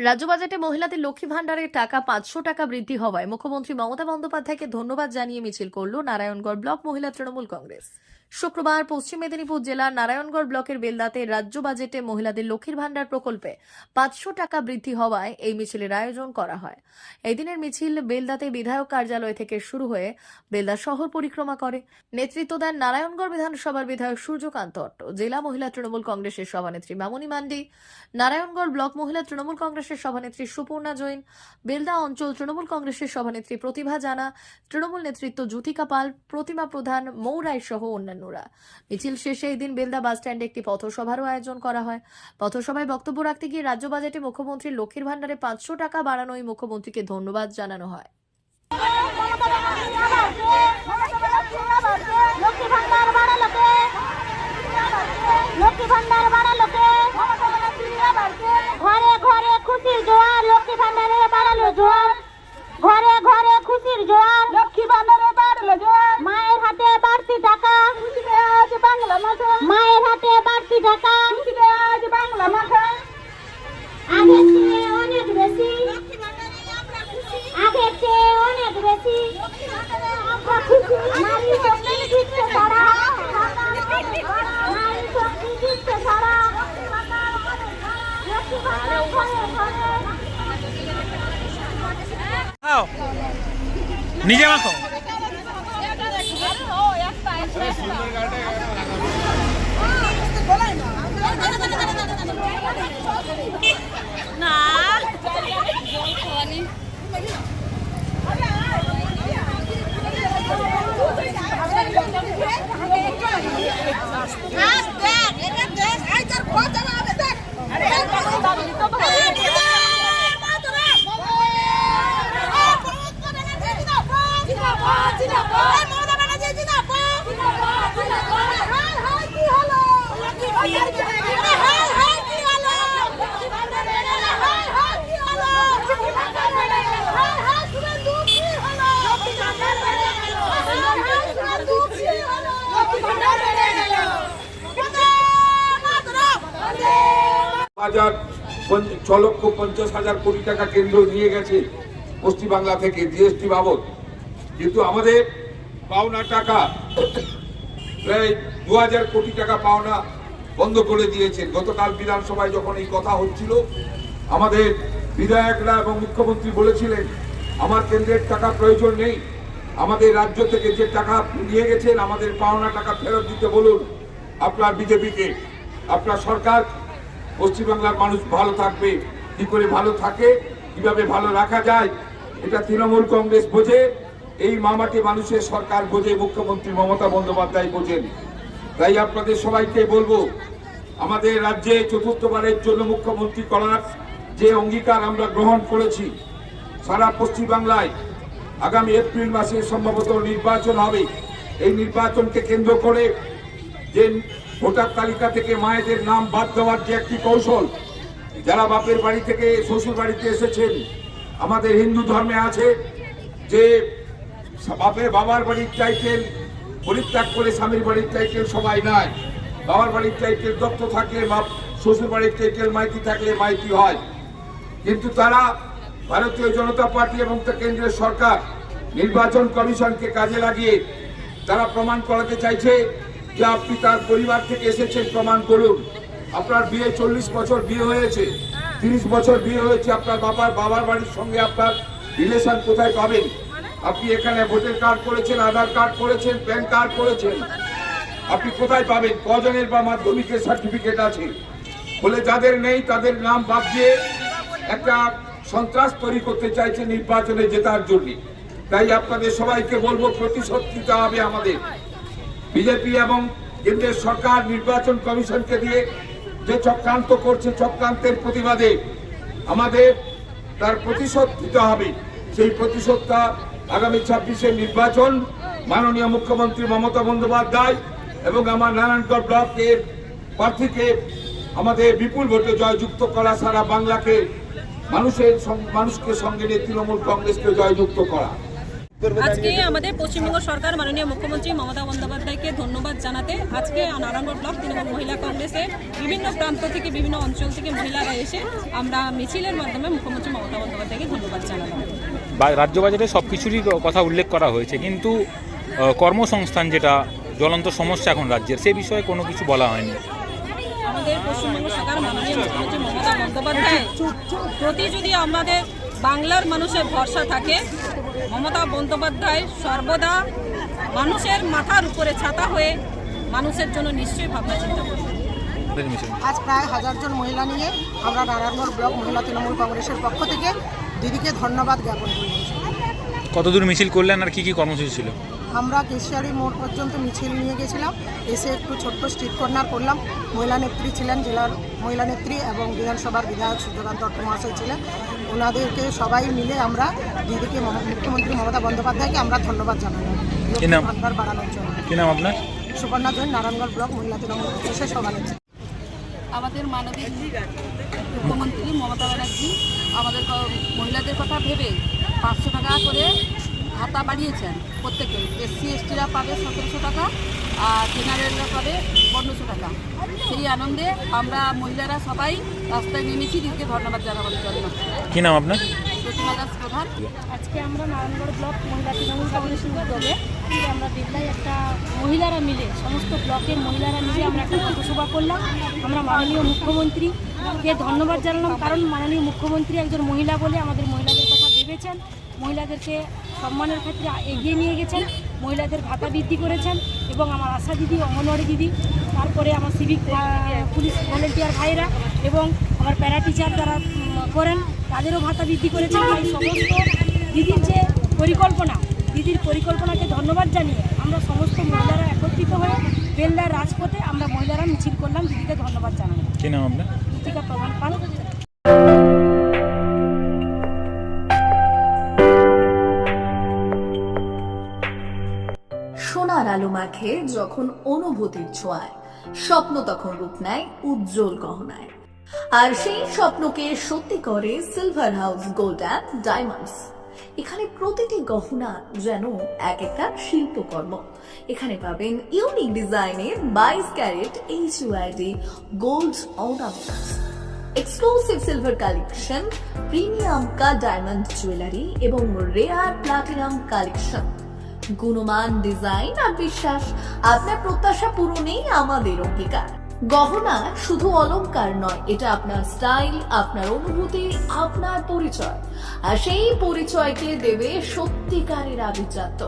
রাজ্য বাজেটে মহিলাদের লক্ষ্মী ভাণ্ডারের টাকা ৫০০ টাকা বৃদ্ধি হওয়ায় মুখ্যমন্ত্রী মমতা বন্দ্যোপাধ্যায়কে ধন্যবাদ জানিয়ে মিছিল করল নারায়ণগড় ব্লক মহিলা তৃণমূল কংগ্রেস। শুক্রবার পশ্চিম মেদিনীপুর জেলার নারায়ণগড় ব্লকের বেলদাতে রাজ্য বাজেটে মহিলাদের লক্ষ্মীর ভাণ্ডার প্রকল্পে ৫০০ টাকা বৃদ্ধি হওয়ায় এই মিছিলের আয়োজন করা হয়। এই দিনের মিছিল বেলদাতে বিধায়ক কার্যালয় থেকে শুরু হয়ে বেলদা শহর পরিক্রমা করে। নেতৃত্ব দেন নারায়ণগড় বিধানসভার বিধায়ক সূর্যকান্ত অট্ট, জেলা মহিলা তৃণমূল কংগ্রেসের সভানেত্রী মামনি মান্ডি, নারায়ণগড় ব্লক মহিলা তৃণমূল কংগ্রেসের সভানেত্রী সুপর্ণা জৈন, বেলদা অঞ্চল তৃণমূল কংগ্রেসের সভানেত্রী প্রতিভা জানা, তৃণমূল নেতৃত্ব জ্যোতিকা পাল, প্রতিমা প্রধান, মৌ রায় সহ অন্যান্যরা। মিছিল শেষে এই দিন বেলদা বাসস্ট্যান্ডে একটি পথসভারও আয়োজন করা হয়। পথসভায় বক্তব্য রাখতে গিয়ে রাজ্য বাজেটে মুখ্যমন্ত্রীর লক্ষ্মীর ভাণ্ডারে ৫০০ টাকা বাড়ানোয় মুখ্যমন্ত্রীকে ধন্যবাদ জানানো হয়। লক্ষ্মী ভান্ডার বাড়ালো কে? ঘরে ঘরে খুশির জোয়ার, লক্ষ্মী ভান্ডারে বাড়ালো জোয়ার, ঘরে ঘরে খুশির জোয়ার, লক্ষ্মী ভান্ডারে বাড়ালো জোয়ার। মায়ের হাতে বাড়তি টাকা, আজ বাংলা মাথা, মায়ের হাতে বাড়তি টাকা, আজ বাংলা মাথা। আগের চেয়ে অনেক বেশি, আগের চেয়ে অনেক বেশি, নারী শক্তি দিচ্ছে তারা, নারী শক্তি দিচ্ছে তারা। নিজে মাখো। না হাজার 6,50,000 কোটি টাকা কেন্দ্র নিয়ে গেছে পশ্চিমবাংলা থেকে জিএসটি বাবদ, কিন্তু আমাদের পাওনা টাকা প্রায় 2000 কোটি টাকা পাওনা বন্ধ করে দিয়েছেন। গতকাল বিধানসভায় যখন এই কথা হচ্ছিল, আমাদের বিধায়করা এবং মুখ্যমন্ত্রী বলেছিলেন আমার কেন্দ্রের টাকা প্রয়োজন নেই, আমাদের রাজ্য থেকে যে টাকা নিয়ে গেছেন আমাদের পাওনা টাকা ফেরত দিতে বলুন আপনার বিজেপিকে। আপনার সরকার, পশ্চিমবাংলার মানুষ ভালো থাকবে, কি করে ভালো থাকে, কিভাবে ভালো রাখা যায়, এটা তৃণমূল কংগ্রেস বোঝে, এই মামাটি মানুষের সরকার বোঝে, মুখ্যমন্ত্রী মমতা বন্দ্যোপাধ্যায় বোঝেন। তাই আপনাদের সবাইকে বলবো, আমাদের রাজ্যে চতুর্থবারের জন্য মুখ্যমন্ত্রী করার যে অঙ্গীকার আমরা গ্রহণ করেছি, সারা পশ্চিমবাংলায় আগামী এপ্রিল মাসে সম্ভবত নির্বাচন হবে। এই নির্বাচনকে কেন্দ্র করে যে ভোটার তালিকা থেকে মায়েদের নাম বাদ দেওয়ার যে একটি কৌশল, যারা বাপের বাড়ি থেকে শ্বশুর বাড়িতে এসেছেন, আমাদের হিন্দু ধর্মে আছে যে বাবার বাড়ির টাইটেল পরিত্যাগ করে স্বামীর বাড়ির টাইটেল সবাই নাই, বাবার বাড়ির টাইটেল দত্ত থাকলে শ্বশুর বাড়ির টাইটেল মাইতি থাকলে মাইতি হয়। কিন্তু তারা ভারতীয় জনতা পার্টি এবং কেন্দ্রের সরকার নির্বাচন কমিশনকে কাজে লাগিয়ে তারা প্রমাণ করাতে চাইছে যে আপনি তার পরিবার থেকে এসেছেন, প্রমাণ করুন। আপনার বিয়ে 40 বছর বিয়ে হয়েছে, 30 বছর বিয়ে হয়েছে, আপনার বাবার বাড়ির সঙ্গে আপনার রিলেশন কোথায় পাবেন? আপনি এখানে ভোটার কার্ড করেছেন, আধার কার্ড করেছেন, প্যান কার্ড করেছেন, আপনি কোথায় পাবেন? কজনের বা মাধ্যমিকের সার্টিফিকেট আছে? বলে যাদের নেই তাদের নাম বাদ দিয়ে একটা সন্ত্রাস তৈরি করতে চাইছে নির্বাচনে জেতার জন্য। তাই আপনাদের সবাইকে বলবো, প্রতিশোধ নিতে হবে আমাদের। বিজেপি এবং কেন্দ্রের সরকার নির্বাচন কমিশনকে দিয়ে যে চক্রান্ত করছে, চক্রান্তের প্রতিবাদে আমাদের তার প্রতিশোধ দিতে হবে। সেই প্রতিশোধটা আগামী 26-এর নির্বাচন মাননীয় মুখ্যমন্ত্রী মমতা বন্দ্যোপাধ্যায় এবং আমার নারায়ণগড় ব্লকের প্রার্থীকে আমাদের বিপুল ভোটে জয়যুক্ত করা, সারা বাংলাকে মানুষকে সঙ্গে নিয়ে তৃণমূল কংগ্রেসকে জয়যুক্ত করা। আজকে আমাদের পশ্চিমবঙ্গ সরকার মাননীয় মুখ্যমন্ত্রী মমতা বন্দ্যোপাধ্যায়কে ধন্যবাদ জানাতে আজকে নারায়ণগড় ব্লক তৃণমূল মহিলা কংগ্রেসের বিভিন্ন প্রান্ত থেকে বিভিন্ন অঞ্চল থেকে মহিলারা এসে আমরা মিছিলের মাধ্যমে মুখ্যমন্ত্রী মমতা বন্দ্যোপাধ্যায়কে ধন্যবাদ জানালাম। রাজ্য বাজেটে সব কিছুরই কথা উল্লেখ করা হয়েছে, কিন্তু কর্মসংস্থান যেটা জ্বলন্ত সমস্যা এখন রাজ্যের, সে বিষয়ে কোনো কিছু বলা হয়নি। আমাদের পশ্চিমবঙ্গ সরকার মাননীয় মুখ্যমন্ত্রী মমতা বন্দ্যোপাধ্যায় প্রতি যদি আমাদের বাংলার মানুষের ভরসা থাকে, মমতা বন্দ্যোপাধ্যায় সর্বদা মানুষের মাথার উপরে ছাতা হয়ে মানুষের জন্য নিশ্চয়ই ভাবনা চিন্তা করবে। আজ প্রায় 1000 জন মহিলা নিয়ে আমরা নারায়ণগড় ব্লক মহিলা তৃণমূল কংগ্রেসের পক্ষ থেকে দিদিকে ধন্যবাদ জ্ঞাপন করলাম। কতদূর মিছিল করলেন আর কি কি কর্মসূচি ছিল? আমরা কেশিয়ারি মোড় পর্যন্ত মিছিল নিয়ে গেছিলাম, এসে একটু ছোট্ট স্ট্রিট কর্নার করলাম। মহিলা নেত্রী ছিলেন, জেলার মহিলা নেত্রী এবং বিধানসভার বিধায়ক সূর্যকান্ত দত্ত মহাশয় ছিলেন। ওনাদেরকে সবাই মিলে আমরা দিদিকে মুখ্যমন্ত্রী মমতা বন্দ্যোপাধ্যায়কে আমরা ধন্যবাদ জানালাম ভান্ডার বাড়ানোর জন্য। কি নাম আপনার? সুপর্ণা জৈন, নারায়ণগড় ব্লক মহিলা তৃণমূল কংগ্রেসের সভানেত্রী। আমাদের মাননীয় মুখ্যমন্ত্রী মমতা ব্যানার্জি আমাদের মহিলাদের কথা ভেবে 500 টাকা করে ভাতা বাড়িয়েছেন প্রত্যেকে। SC STরা পাবে 1700 টাকা আর জেনারেলরা পাবে 1500 টাকা। সেই আনন্দে আমরা মহিলারা সবাই রাস্তায় নেমেছি দিদিকে ধন্যবাদ জানাবার জন্য। কি নাম আপনার? প্রতিমা দাস প্রধান। আজকে আমরা নারায়ণগড় ব্লক মহিলা তৃণমূল কংগ্রেসের উদ্যোগে আমরা বিদ্যায় একটা মহিলারা মিলে সমস্ত ব্লকের মহিলারা মিলে আমরা একটা পথসভা করলাম। আমরা মাননীয় মুখ্যমন্ত্রীকে ধন্যবাদ জানালাম, কারণ মাননীয় মুখ্যমন্ত্রী একজন মহিলা বলে আমাদের মহিলাদের কথা ভেবেছেন, মহিলাদেরকে সম্মানের ক্ষেত্রে এগিয়ে নিয়ে গেছেন, মহিলাদের ভাতা বৃদ্ধি করেছেন এবং আমার আশা দিদি, অঙ্গনওয়াড়ি দিদি, তারপরে আমার সিভিক পুলিশ ভলেন্টিয়ার ভাইরা এবং আমার প্যারা টিচার যারা করেন তাদেরও ভাতা বৃদ্ধি করেছেন। এই সমস্ত দিদির যে পরিকল্পনা, দিদির পরিকল্পনাকে ধন্যবাদ জানিয়ে আমরা সমস্ত মহিলারা একত্রিত হয়ে বেলদার রাজপথে আমরা মহিলারা মিছিল করলাম, দিদিকে ধন্যবাদ জানালাম। কি নাম আপনার? ঋতিকা প্রধান পাল। সোনার আলো মাখে যখন অনুভূতির ছোঁয়ায়, স্বপ্ন তখন রূপ নেয় উজ্জ্বল গহনায়। আর সেই স্বপ্নকে সত্যি করে silver house gold and diamonds. এখানে প্রতিটি গহনা যেন এক একটা শিল্পকর্ম। এখানে পাবেন ইউনিক ডিজাইনের 22 carat HUID gold ornaments, exclusive silver collection, premium cut diamond jewellery এবং রেয়ার প্লাটিনাম কালেকশন। গুণমান ডিজাইন আর বিশ্বাস, আপনার প্রত্যাশা পূরণেই আমাদের অঙ্গীকার। গহনা শুধু অলংকার নয়, এটা আপনার স্টাইল, আপনার অনুভূতি, আপনার পরিচয়। আর সেই পরিচয়কে দেবে সত্যিকারের আভিজাত্য।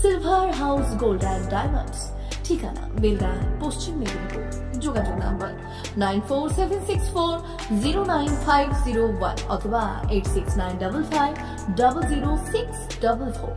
Silver house gold and diamonds, ঠিকানা বেলদা, পশ্চিম মেদিনীপুর। যোগাযোগ নাম্বার 9476409501 অথবা 8695500644।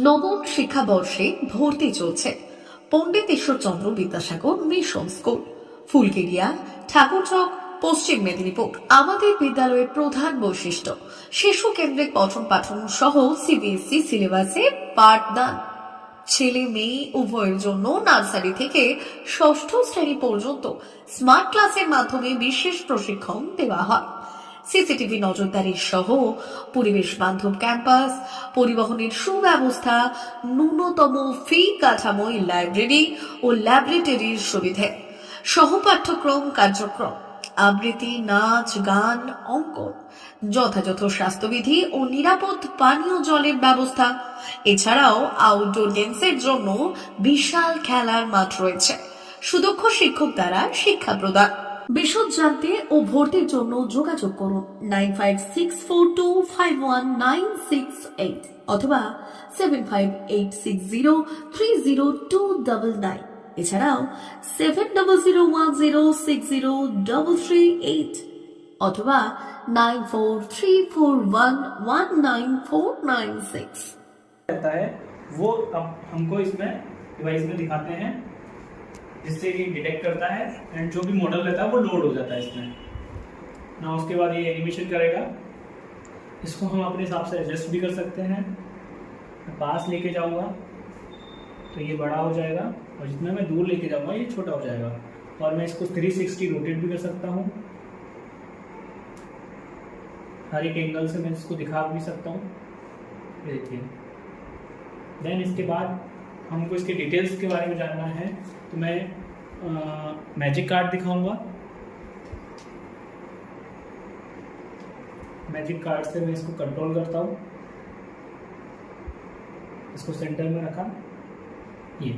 নবম শিক্ষাবর্ষে ভর্তি চলছে পণ্ডিত ঈশ্বরচন্দ্র বিদ্যাসাগর মিশন স্কুল, ফুলকেরিয়া, ঠাকুরচক, পশ্চিম মেদিনীপুর। আমাদের বিদ্যালয়ের প্রধান বৈশিষ্ট্য শিশু কেন্দ্রিক পঠন পাঠন সহ CBSE সিলেবাসে পাঠদান। ছেলে মেয়ে উভয়ের জন্য নার্সারি থেকে 6ষ্ঠ শ্রেণী পর্যন্ত স্মার্ট ক্লাসের মাধ্যমে বিশেষ প্রশিক্ষণ দেওয়া হয়। সিসিটিভি নজরদারি সহ পরিবেশ বান্ধব ক্যাম্পাস, পরিবহনের সুব্যবস্থা, ন্যূনতম ফি কাঠামোয় লাইব্রেরি ও ল্যাবরেটরির সুবিধে, সহপাঠ্যক্রম কার্যক্রম, আবৃত্তি, নাচ, গান, অঙ্কন, যথাযথ স্বাস্থ্যবিধি ও নিরাপদ পানীয় জলের ব্যবস্থা। এছাড়াও আউটডোর গেমসের জন্য বিশাল খেলার মাঠ রয়েছে। সুদক্ষ শিক্ষক দ্বারা শিক্ষা প্রদান। বিশদ জানতে ও ভর্তির জন্য যোগাযোগ করুন 9564251968 অথবা 7586030299। এছাড়াও 7001060338 অথবা 9434119496। रहता है वो अब हमको इसमें डिवाइस में दिखाते हैं, जिससे ये डिटेक्ट करता है एंड जो भी मॉडल रहता है वो लोड हो जाता है इसमें ना। उसके बाद ये एनिमेशन करेगा, इसको हम अपने हिसाब से एडजस्ट भी कर सकते हैं। मैं पास लेके जाऊंगा तो ये बड़ा हो जाएगा और जितना मैं दूर लेके जाऊंगा ये छोटा हो जाएगा। और मैं इसको 360 रोटेट भी कर सकता हूँ, हर एक एंगल से मैं इसको दिखा भी सकता हूँ। ये देखिए। देन इसके बाद हमको इसके डिटेल्स के बारे में जानना है तो मैं मैजिक कार्ड दिखाऊंगा। मैजिक कार्ड से मैं इसको कंट्रोल करता हूँ, इसको सेंटर में रखा, ये